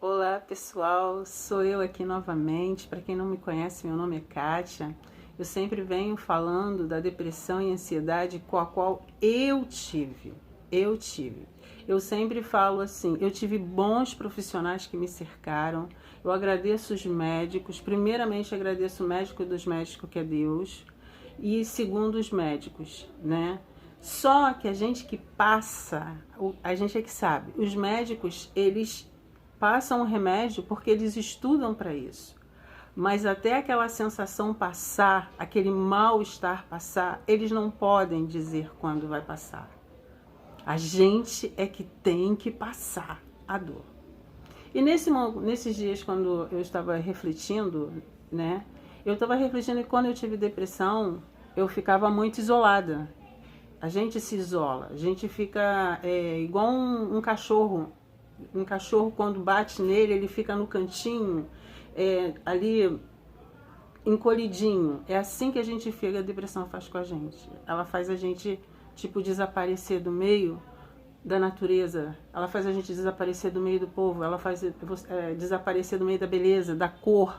Olá pessoal, sou eu aqui novamente. Para quem não me conhece, meu nome é Kátia. Eu sempre venho falando da depressão e ansiedade com a qual eu tive. Eu sempre falo assim, eu tive bons profissionais que me cercaram. Eu agradeço os médicos. Primeiramente agradeço o médico dos médicos, que é Deus. E segundo os médicos, né? Só que a gente que passa, a gente é que sabe. Os médicos, eles passam o remédio porque eles estudam para isso. Mas até aquela sensação passar, aquele mal-estar passar, eles não podem dizer quando vai passar. A gente é que tem que passar a dor. E nesses dias, quando eu estava refletindo, né? Eu estava refletindo que quando eu tive depressão, eu ficava muito isolada. A gente se isola, a gente fica igual um cachorro. Um cachorro, quando bate nele, ele fica no cantinho, ali encolhidinho. É assim que a gente fica, a depressão faz com a gente. Ela faz a gente, tipo, desaparecer do meio da natureza. Ela faz a gente desaparecer do meio do povo. Ela faz desaparecer do meio da beleza, da cor.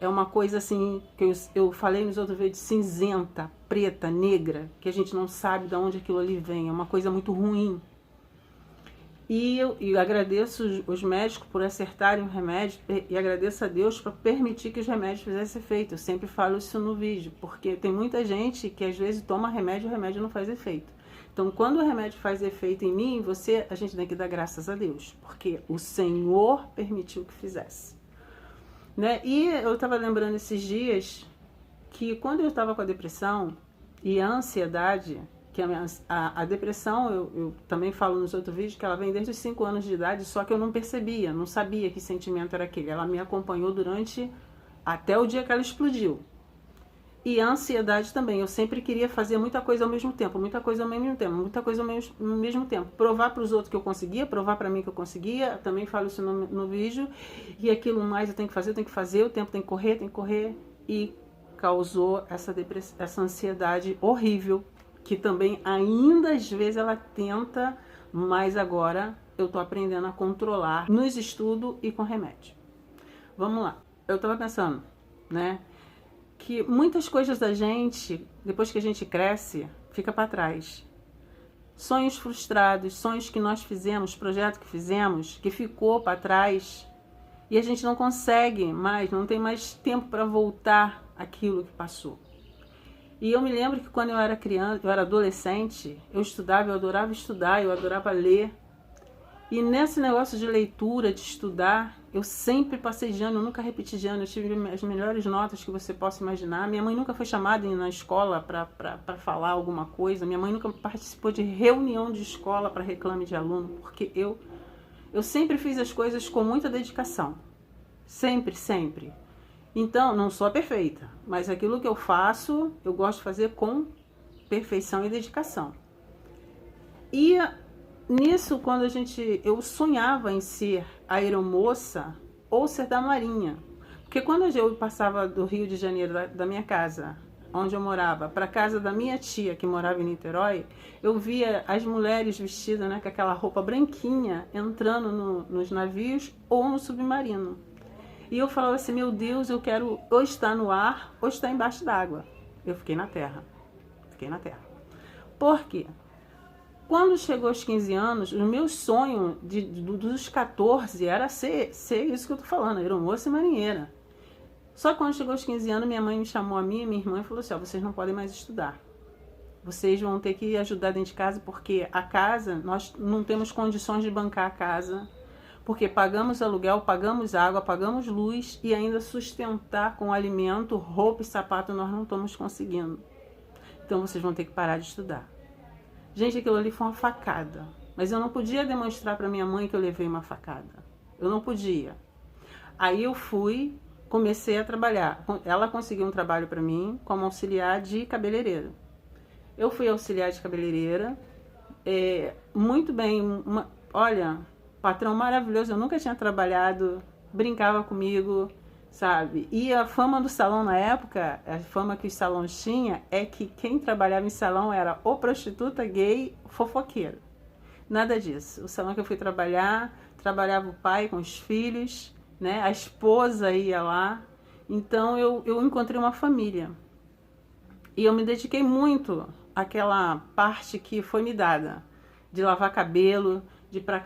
É uma coisa assim, que eu falei nos outros vídeos, cinzenta, preta, negra, que a gente não sabe de onde aquilo ali vem. É uma coisa muito ruim. E eu agradeço os médicos por acertarem o remédio e agradeço a Deus por permitir que os remédios fizessem efeito. Eu sempre falo isso no vídeo, porque tem muita gente que às vezes toma remédio e o remédio não faz efeito. Então, quando o remédio faz efeito em mim, a gente tem que dar graças a Deus, porque o Senhor permitiu que fizesse. Né? E eu estava lembrando esses dias que quando eu estava com a depressão e a ansiedade, que a depressão, eu também falo nos outros vídeos, que ela vem desde os 5 anos de idade, só que eu não percebia, não sabia que sentimento era aquele. Ela me acompanhou até o dia que ela explodiu. E a ansiedade também, eu sempre queria fazer muita coisa ao mesmo tempo, muita coisa ao mesmo tempo, muita coisa ao mesmo tempo. Provar para os outros que eu conseguia, provar para mim que eu conseguia, também falo isso no vídeo. E aquilo mais eu tenho que fazer, o tempo tem que correr. E causou essa ansiedade horrível, que também ainda às vezes ela tenta, mas agora eu tô aprendendo a controlar nos estudos e com remédio. Vamos lá. Eu tava pensando, né, que muitas coisas da gente, depois que a gente cresce, fica para trás. Sonhos frustrados, sonhos que nós fizemos, projeto que fizemos, que ficou para trás, e a gente não consegue mais, não tem mais tempo para voltar aquilo que passou. E eu me lembro que quando eu era criança, eu era adolescente, eu estudava, eu adorava estudar, eu adorava ler. E nesse negócio de leitura, de estudar, eu sempre passei de ano, eu nunca repeti de ano, eu tive as melhores notas que você possa imaginar. Minha mãe nunca foi chamada na escola para falar alguma coisa, minha mãe nunca participou de reunião de escola para reclame de aluno, porque eu sempre fiz as coisas com muita dedicação. Sempre, sempre. Então, não sou perfeita, mas aquilo que eu faço, eu gosto de fazer com perfeição e dedicação. E nisso, quando eu sonhava em ser aeromoça ou ser da Marinha. Porque quando eu passava do Rio de Janeiro, da minha casa, onde eu morava, para a casa da minha tia, que morava em Niterói, eu via as mulheres vestidas, né, com aquela roupa branquinha, entrando nos navios ou no submarino. E eu falava assim, meu Deus, eu quero ou estar no ar ou estar embaixo d'água. Eu fiquei na terra. Por quê? Quando chegou aos 15 anos, o meu sonho dos 14 era ser isso que eu tô falando, aeromoça e marinheira. Só que quando chegou aos 15 anos, minha mãe me chamou a mim e minha irmã e falou assim, vocês não podem mais estudar. Vocês vão ter que ajudar dentro de casa, porque a casa, nós não temos condições de bancar a casa, porque pagamos aluguel, pagamos água, pagamos luz e ainda sustentar com alimento, roupa e sapato nós não estamos conseguindo. Então vocês vão ter que parar de estudar. Gente, aquilo ali foi uma facada. Mas eu não podia demonstrar para minha mãe que eu levei uma facada. Eu não podia. Aí eu comecei a trabalhar. Ela conseguiu um trabalho para mim como auxiliar de cabeleireira. Eu fui auxiliar de cabeleireira. Muito bem. Olha, patrão maravilhoso. Eu nunca tinha trabalhado. Brincava comigo, sabe? E a fama do salão na época, a fama que os salões tinham, é que quem trabalhava em salão era ou prostituta, gay, fofoqueiro. Nada disso. O salão que eu fui trabalhar, trabalhava o pai com os filhos, né? A esposa ia lá. Então eu encontrei uma família. E eu me dediquei muito àquela parte que foi me dada, de lavar cabelo, de pra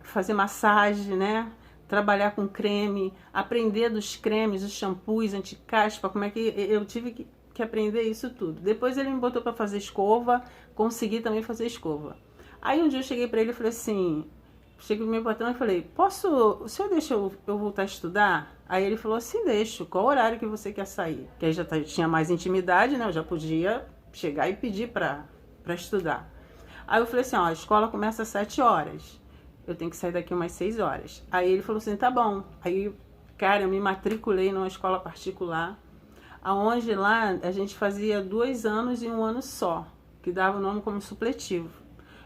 fazer massagem, né? Trabalhar com creme, aprender dos cremes, os shampoos, anti-caspa, como é que eu tive que aprender isso tudo. Depois ele me botou para fazer escova, consegui também fazer escova. Aí um dia eu cheguei para ele e falei assim, cheguei pro meu patrão e falei, o senhor deixa eu voltar a estudar? Aí ele falou assim, deixo, qual horário que você quer sair? Que aí já tinha mais intimidade, né? Eu já podia chegar e pedir para estudar. Aí eu falei assim, ó, a escola começa às 7 horas. Eu tenho que sair daqui umas 6 horas. Aí ele falou assim, tá bom. Aí, cara, eu me matriculei numa escola particular, aonde lá a gente fazia 2 anos e 1 ano só, que dava o nome como supletivo.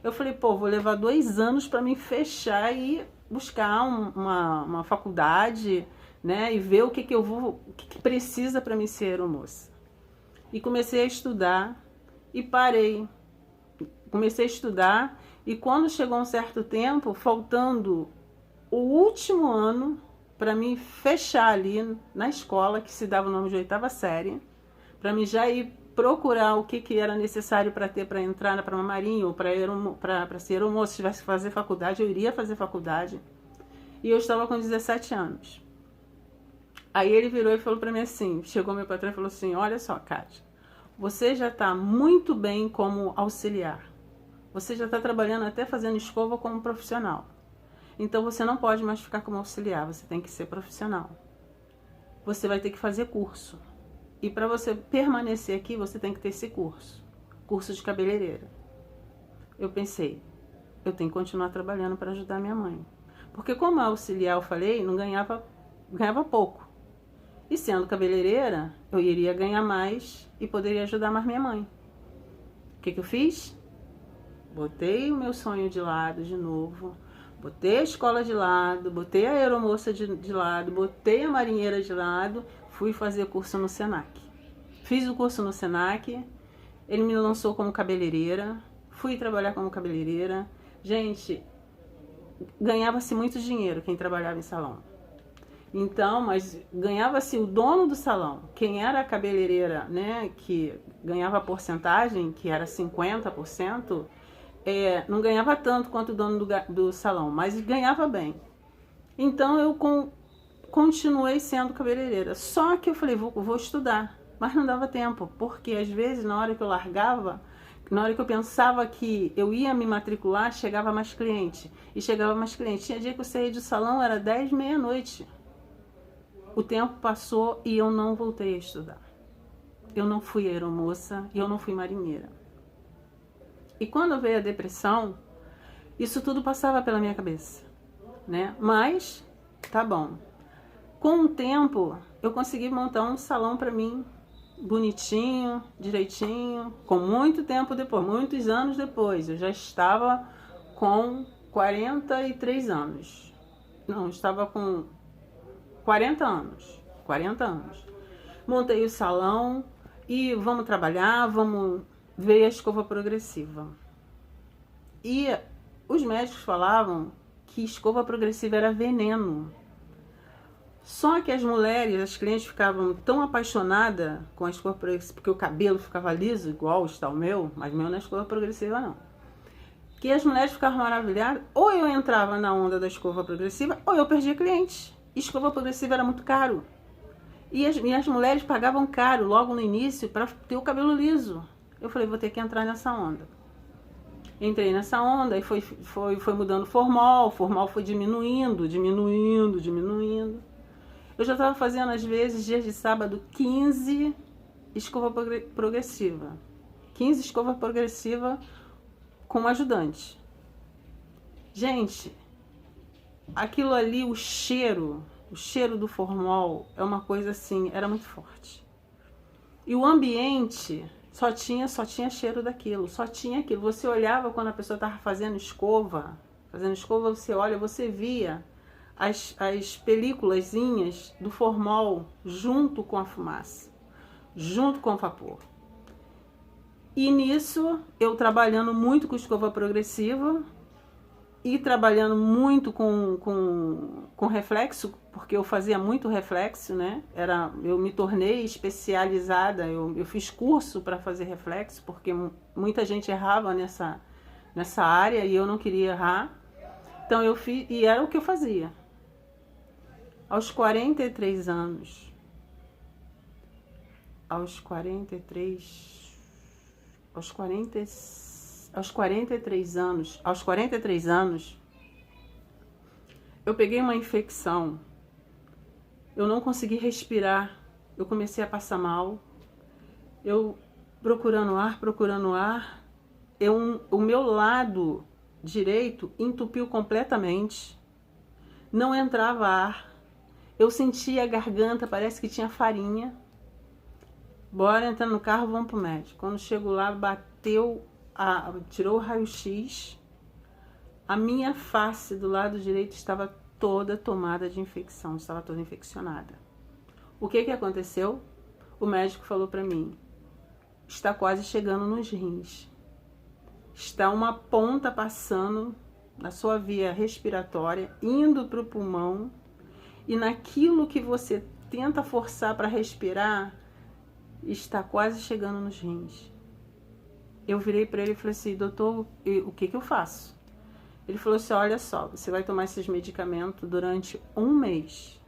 Eu falei, pô, vou levar 2 anos para me fechar e buscar uma faculdade, né, e ver o que que precisa para me ser aeromoça. E comecei a estudar e parei. Comecei a estudar e quando chegou um certo tempo, faltando o último ano para mim fechar ali na escola, que se dava o nome de 8ª série, para mim já ir procurar o que era necessário para ter para entrar para uma marinha ou para ser aeromoça. Se tivesse que fazer faculdade, eu iria fazer faculdade. E eu estava com 17 anos. Aí ele virou e falou para mim assim, chegou meu patrão e falou assim, olha só, Kátia, você já está muito bem como auxiliar. Você já está trabalhando até fazendo escova como profissional. Então você não pode mais ficar como auxiliar, você tem que ser profissional. Você vai ter que fazer curso. E para você permanecer aqui, você tem que ter esse curso. Curso de cabeleireira. Eu pensei, eu tenho que continuar trabalhando para ajudar minha mãe. Porque como auxiliar, eu falei, não ganhava pouco. E sendo cabeleireira, eu iria ganhar mais e poderia ajudar mais minha mãe. O que eu fiz? Botei o meu sonho de lado de novo, botei a escola de lado, botei a aeromoça de lado, botei a marinheira de lado, fui fazer curso no Senac. Fiz o curso no Senac, ele me lançou como cabeleireira, fui trabalhar como cabeleireira. Gente, ganhava-se muito dinheiro quem trabalhava em salão. Então, mas ganhava-se o dono do salão. Quem era a cabeleireira, né, que ganhava a porcentagem, que era 50%, não ganhava tanto quanto o dono do salão, mas ganhava bem. Então eu continuei sendo cabeleireira. Só que eu falei, vou estudar. Mas não dava tempo, porque às vezes na hora que eu largava, na hora que eu pensava que eu ia me matricular, chegava mais cliente. E chegava mais cliente. Tinha dia que eu saía do salão, era 10, meia-noite. O tempo passou e eu não voltei a estudar. Eu não fui aeromoça e eu não fui marinheira. E quando veio a depressão, isso tudo passava pela minha cabeça, né? Mas, tá bom. Com o tempo, eu consegui montar um salão para mim, bonitinho, direitinho, com muito tempo depois, muitos anos depois. Eu já estava com 43 anos. Não, estava com 40 anos. 40 anos. Montei o salão e vamos trabalhar, vamos ver a escova progressiva. E os médicos falavam que escova progressiva era veneno. Só que as mulheres, as clientes ficavam tão apaixonadas com a escova progressiva, porque o cabelo ficava liso, igual está o meu, mas meu não é escova progressiva não. Que as mulheres ficavam maravilhadas, ou eu entrava na onda da escova progressiva, ou eu perdia clientes. Escova progressiva era muito caro. E as mulheres pagavam caro logo no início para ter o cabelo liso. Eu falei, vou ter que entrar nessa onda. Entrei nessa onda e foi mudando o formol foi diminuindo. Eu já estava fazendo, às vezes, dias de sábado, 15 escova progressiva. 15 escova progressiva com ajudante. Gente, aquilo ali, o cheiro do formol é uma coisa assim, era muito forte. E o ambiente só tinha cheiro daquilo, só tinha aquilo. Você olhava quando a pessoa estava fazendo escova, você olha, você via as películazinhas do formol junto com a fumaça, junto com o vapor. E nisso, eu trabalhando muito com escova progressiva e trabalhando muito com reflexo, porque eu fazia muito reflexo, né? Eu me tornei especializada, eu fiz curso para fazer reflexo, porque muita gente errava nessa área e eu não queria errar. Então eu fiz, e era o que eu fazia. Aos 43 anos, aos 43 anos, eu peguei uma infecção, eu não consegui respirar, eu comecei a passar mal, eu procurando ar, o meu lado direito entupiu completamente, não entrava ar, eu sentia a garganta, parece que tinha farinha. Bora entrar no carro, vamos pro médico. Quando chego lá, tirou o raio-x, a minha face do lado direito estava toda tomada de infecção, estava toda infeccionada. O que aconteceu? O médico falou para mim, está quase chegando nos rins. Está uma ponta passando na sua via respiratória, indo para o pulmão, e naquilo que você tenta forçar para respirar, está quase chegando nos rins. Eu virei para ele e falei assim, doutor, o que eu faço? Ele falou assim, olha só, você vai tomar esses medicamentos durante um mês.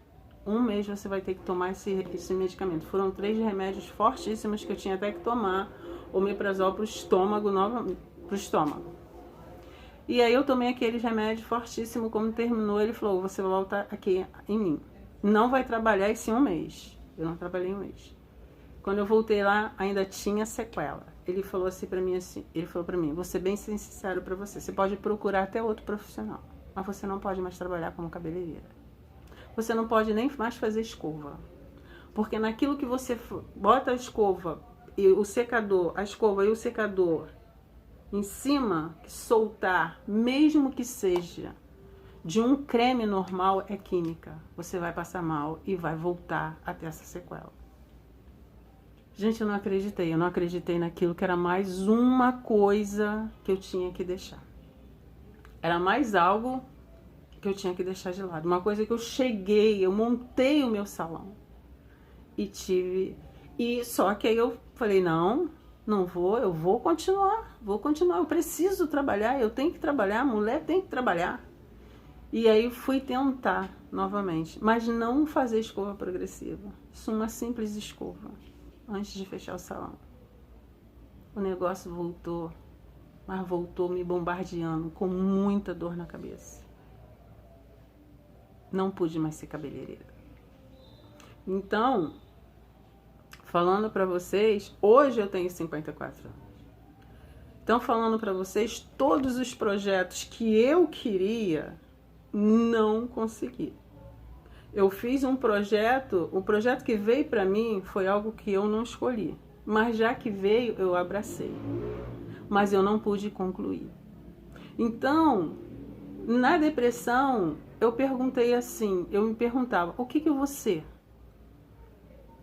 Um mês você vai ter que tomar esse medicamento. Foram 3 remédios fortíssimos que eu tinha até que tomar, omeprazol para o estômago, E aí eu tomei aqueles remédios fortíssimos, como terminou, ele falou, você vai voltar aqui em mim. Não vai trabalhar esse um mês. Eu não trabalhei um mês. Quando eu voltei lá, ainda tinha sequela. Ele falou assim para mim, vou ser bem sincero para você, você pode procurar até outro profissional, mas você não pode mais trabalhar como cabeleireira. Você não pode nem mais fazer escova. Porque naquilo que você bota a escova e o secador, em cima, que soltar, mesmo que seja de um creme normal, é química. Você vai passar mal e vai voltar a ter essa sequela. Gente, eu não acreditei naquilo que era mais uma coisa que eu tinha que deixar. Era mais algo que eu tinha que deixar de lado. Uma coisa que eu montei o meu salão. Só que aí eu falei, não vou, eu vou continuar, eu preciso trabalhar, eu tenho que trabalhar, a mulher tem que trabalhar. E aí fui tentar novamente, mas não fazer escova progressiva. Isso é uma simples escova. Antes de fechar o salão, o negócio voltou, mas voltou me bombardeando com muita dor na cabeça. Não pude mais ser cabeleireira. Então, falando pra vocês, hoje eu tenho 54 anos. Então, falando pra vocês, todos os projetos que eu queria, não consegui. Eu fiz o projeto que veio para mim foi algo que eu não escolhi, mas já que veio, eu abracei, mas eu não pude concluir. Então, na depressão, eu me perguntava, o que eu vou ser?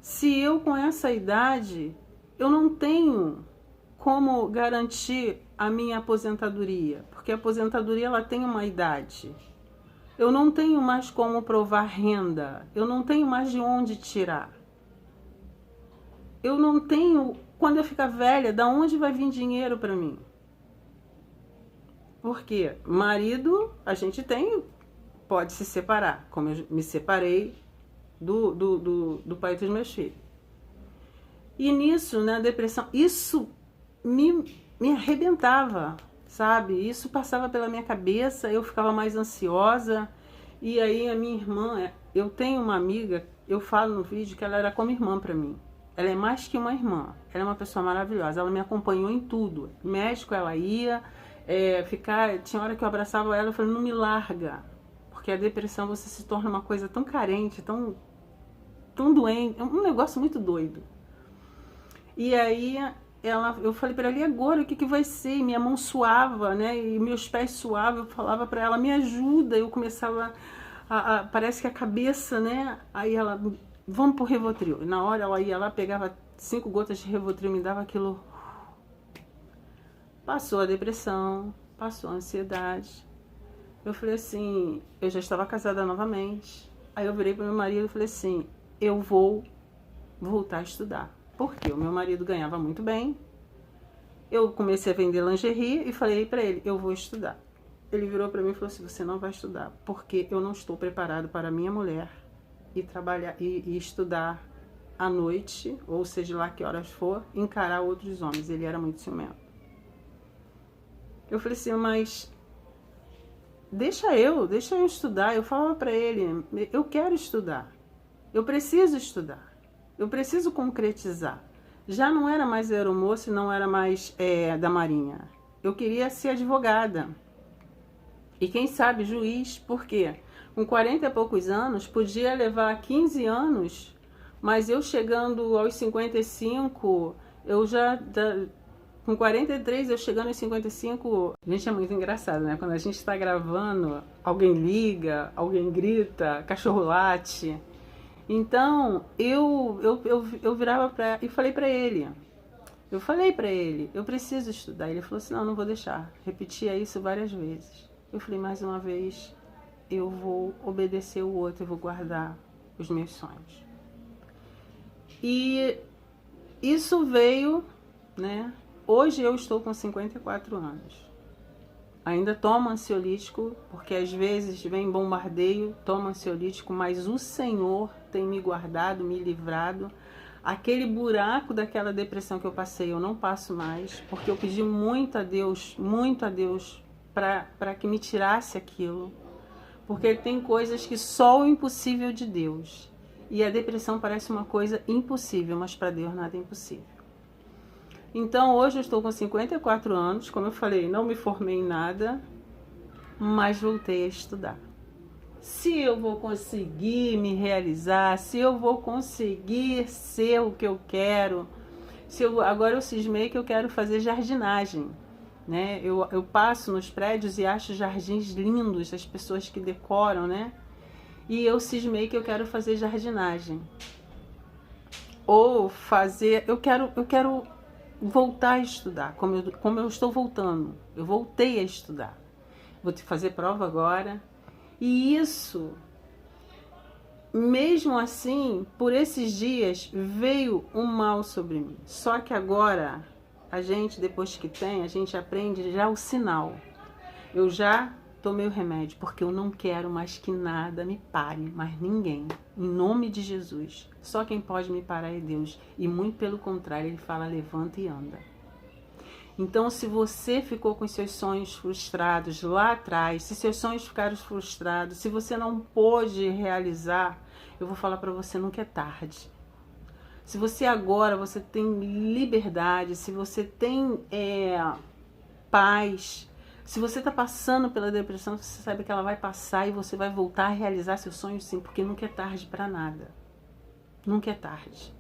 Se eu com essa idade, eu não tenho como garantir a minha aposentadoria, porque a aposentadoria ela tem uma idade. Eu não tenho mais como provar renda. Eu não tenho mais de onde tirar. Eu não tenho, quando eu ficar velha, da onde vai vir dinheiro para mim? Porque marido, a gente pode se separar, como eu me separei do pai dos meus filhos. E nisso, na depressão, isso me arrebentava. Sabe? Isso passava pela minha cabeça, eu ficava mais ansiosa. E aí a minha irmã, eu tenho uma amiga, eu falo no vídeo que ela era como irmã pra mim. Ela é mais que uma irmã, ela é uma pessoa maravilhosa, ela me acompanhou em tudo. Médico ela ia, tinha hora que eu abraçava ela e falei, não me larga. Porque a depressão você se torna uma coisa tão carente, tão doente, é um negócio muito doido. E aí eu falei para ela, e agora o que vai ser? Minha mão suava, né? E meus pés suavam, eu falava para ela, me ajuda. Eu começava parece que a cabeça, né? Aí ela, vamos pro Rivotril. E na hora ela ia lá, pegava 5 gotas de Rivotril, me dava aquilo. Passou a depressão, passou a ansiedade. Eu falei assim, eu já estava casada novamente. Aí eu virei para meu marido e falei assim, eu vou voltar a estudar. Porque o meu marido ganhava muito bem. Eu comecei a vender lingerie e falei para ele, eu vou estudar. Ele virou para mim e falou assim, você não vai estudar, porque eu não estou preparado para minha mulher e trabalhar e estudar à noite, ou seja lá que horas for, encarar outros homens. Ele era muito ciumento. Eu falei assim, mas deixa eu estudar. Eu falava para ele, eu quero estudar, eu preciso estudar, eu preciso concretizar. Já não era mais aeromoça, não era mais da Marinha. Eu queria ser advogada. E quem sabe juiz, por quê? Com 40 e poucos anos, podia levar 15 anos, mas eu chegando aos 55, eu já... Com 43, eu chegando aos 55... Gente, é muito engraçado, né? Quando a gente está gravando, alguém liga, alguém grita, cachorro late. Então, eu virava e falei pra ele. Eu falei pra ele, eu preciso estudar. Ele falou assim, não, não vou deixar. Repetia isso várias vezes. Eu falei, mais uma vez, eu vou obedecer o outro, eu vou guardar os meus sonhos. E isso veio, né? Hoje eu estou com 54 anos. Ainda tomo ansiolítico, porque às vezes vem bombardeio, tomo ansiolítico, mas o Senhor tem me guardado, me livrado. Aquele buraco daquela depressão que eu passei, eu não passo mais, porque eu pedi muito a Deus para que me tirasse aquilo. Porque tem coisas que só o impossível de Deus. E a depressão parece uma coisa impossível, mas para Deus nada é impossível. Então hoje eu estou com 54 anos, como eu falei, não me formei em nada, mas voltei a estudar. Se eu vou conseguir me realizar, se eu vou conseguir ser o que eu quero, agora eu cismei que eu quero fazer jardinagem. Né? Eu passo nos prédios e acho jardins lindos, as pessoas que decoram, né? E eu cismei que eu quero fazer jardinagem. Ou fazer... Eu quero voltar a estudar, como eu estou voltando. Eu voltei a estudar. Vou te fazer prova agora. E isso, mesmo assim, por esses dias, veio um mal sobre mim. Só que agora, a gente, depois que tem, a gente aprende já o sinal. Eu já tomei o remédio, porque eu não quero mais que nada me pare, mais ninguém. Em nome de Jesus. Só quem pode me parar é Deus. E muito pelo contrário, Ele fala, levanta e anda. Então, se você ficou com seus sonhos frustrados lá atrás, se seus sonhos ficaram frustrados, se você não pôde realizar, eu vou falar para você, nunca é tarde. Se você agora, você tem liberdade, se você tem paz, se você está passando pela depressão, você sabe que ela vai passar e você vai voltar a realizar seus sonhos sim, porque nunca é tarde para nada. Nunca é tarde.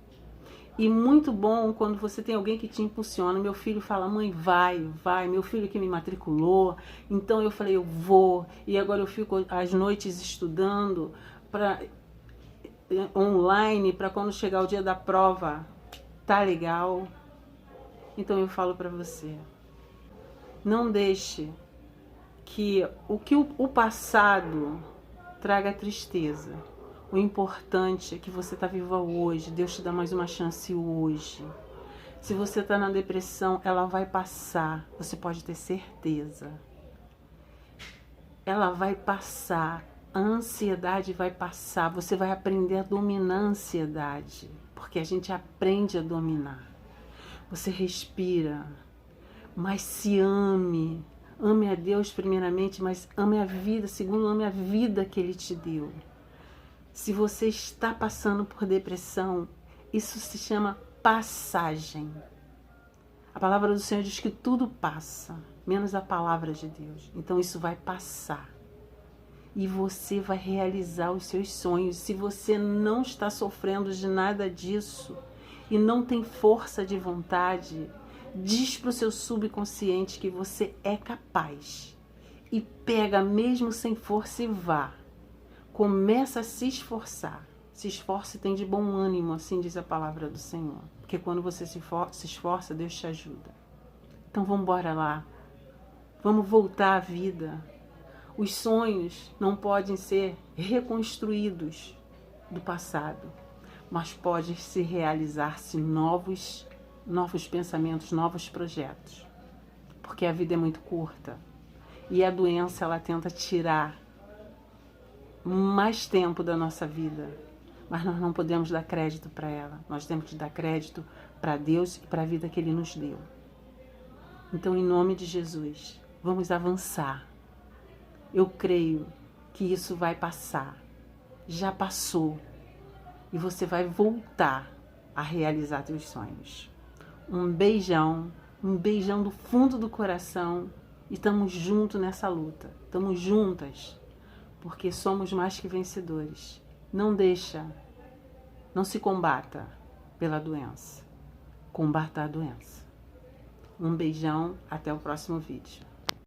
E muito bom quando você tem alguém que te impulsiona. Meu filho fala, mãe, vai. Meu filho que me matriculou. Então eu falei, eu vou. E agora eu fico às noites estudando online, para quando chegar o dia da prova, tá legal. Então eu falo para você, não deixe que o passado traga tristeza. O importante é que você está viva hoje. Deus te dá mais uma chance hoje. Se você está na depressão, ela vai passar. Você pode ter certeza. Ela vai passar. A ansiedade vai passar. Você vai aprender a dominar a ansiedade. Porque a gente aprende a dominar. Você respira. Mas se ame. Ame a Deus primeiramente, mas ame a vida. Segundo, ame a vida que Ele te deu. Se você está passando por depressão, isso se chama passagem. A palavra do Senhor diz que tudo passa, menos a palavra de Deus. Então isso vai passar. E você vai realizar os seus sonhos. Se você não está sofrendo de nada disso e não tem força de vontade, diz para o seu subconsciente que você é capaz. E pega mesmo sem força e vá. Começa a se esforçar. Se esforce e tem de bom ânimo, assim diz a palavra do Senhor. Porque quando você se esforça, Deus te ajuda. Então vamos embora lá. Vamos voltar à vida. Os sonhos não podem ser reconstruídos do passado, mas podem se realizar-se novos pensamentos, novos projetos. Porque a vida é muito curta e a doença ela tenta tirar mais tempo da nossa vida, mas nós não podemos dar crédito para ela. Nós temos que dar crédito para Deus e para a vida que Ele nos deu. Então, em nome de Jesus, vamos avançar. Eu creio que isso vai passar. Já passou. E você vai voltar a realizar seus sonhos. Um beijão do fundo do coração. E estamos juntos nessa luta. Estamos juntas. Porque somos mais que vencedores. Não se combata pela doença. Combata a doença. Um beijão, até o próximo vídeo.